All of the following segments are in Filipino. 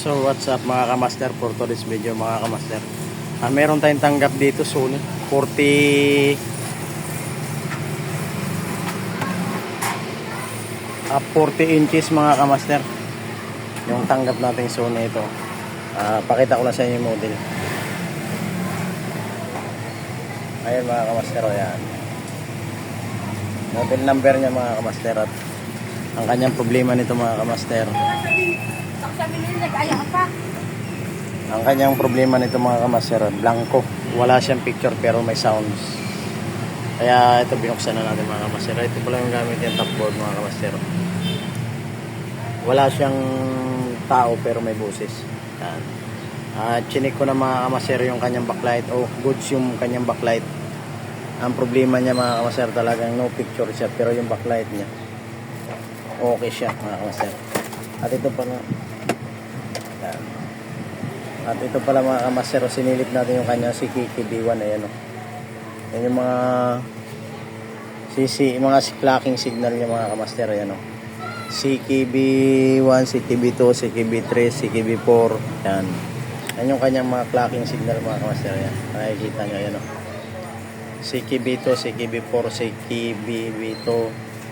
So what's up mga kamaster, for today's video mga kamaster, meron tayong tanggap dito Sony 40 inches mga kamaster. Yung tanggap nating Sony ito, pakita ko lang sa inyo yung model. Ayun mga kamaster, ayan model number nya mga kamaster. At ang kanyang problema nito mga kamaster, ang kanyang problema nito mga kamaster, blanco, wala siyang picture pero may sounds. Kaya ito binuksan na natin mga kamaster. Ito pala yung gamit yung top board mga kamaster. Wala siyang tao pero may boses. Yan. Chinik ko na mga kamaster yung kanyang backlight. Goods yung kanyang backlight. Ang problema niya mga kamaster, talagang no picture siya pero yung backlight niya okay siya mga kamaster. At ito pala, yan. At ito pala mga kamaster, sinilip natin yung kanyang CKK B1. Ayan o. Yan yung mga mga clocking signal niya mga kamaster. Ayan o. CKB1, CKB2, CKB3, CKB4. Yan. Yan yung kanyang mga clocking signal mga kamaster. Ayan. Nakikita nyo. Ayan o. CKB2, CKB4, CKB2,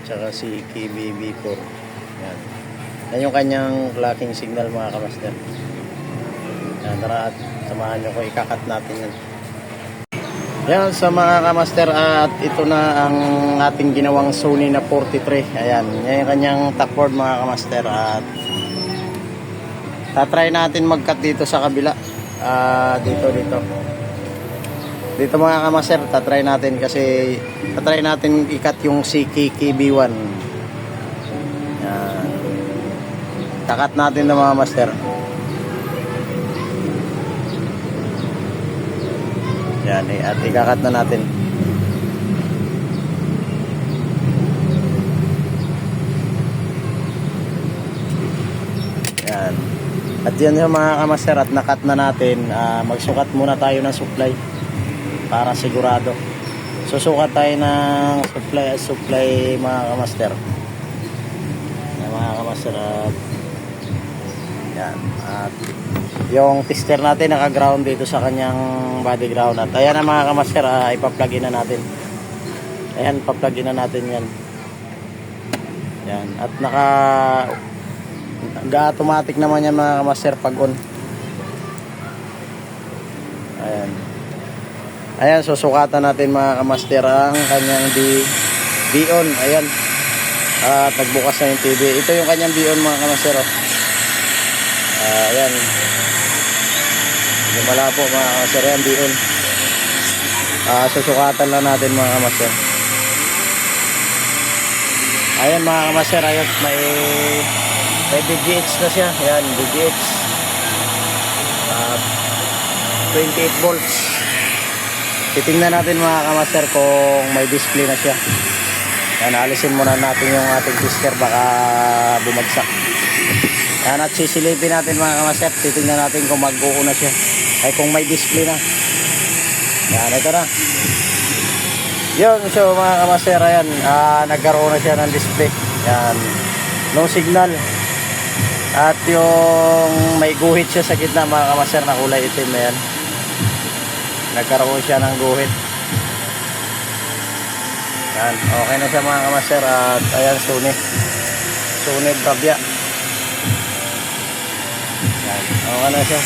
tsaka CKB4. Yan. Yan yung kanyang clocking signal mga kamaster. Yan, tara at samahan nyo ko, ikakat natin yan. Yan sa mga kamaster, at ito na ang ating ginawang Sony na 43. Ayan, yan yung kanyang top board mga kamaster. At tatry natin mag-cut dito sa kabila. Dito mga kamaster, tatry natin kasi tatry natin i-cut yung CKB1. Yan. Kakat natin na mga master. Yan, at ikakat na natin. Yan. At yan yung mga kamaster, at nakat na natin. Magsukat muna tayo ng supply para sigurado. Susukat tayo ng supply mga kamaster. Yan mga kamaster. Yan. At yung tester natin naka-ground dito sa kanyang body ground. At ayan na mga kamaster, ipa-plug in na natin. Ayan, pa-plug in na natin yan. Yan. At naka-automatic naman yan mga kamaster pag on. Ayan. Ayan, susukatan natin mga kamaster ang kanyang B-on. Ayan. At nagbukas na yung TV. Ito yung kanyang B-on mga kamaster. Ayan. Hindi malabo mga kamaster. Ayan, B-on. Susukatan lang natin mga kamaster. Ayan mga kamaster. Ayan, may BGH na siya. Ayan, BGH. 28 volts. Titingnan natin mga kamaster kung may display na siya. Yan, alisin muna natin yung ating tester, baka bumagsak. Yan, at sisilipin natin mga kamaster. Titingnan natin kung mag-uuna siya, ay kung may display na. Yan, ito na. Yun, so mga kamaster, ayan, nagkaroon na siya ng display. Yan, no signal. At yung may guhit siya sa gitna mga kamaster na kulay itim. Yan, nagkaroon siya ng guhit. Yan, okay na siya mga kamaster. At ayan, Sony Bravia. Yan, okay na siya.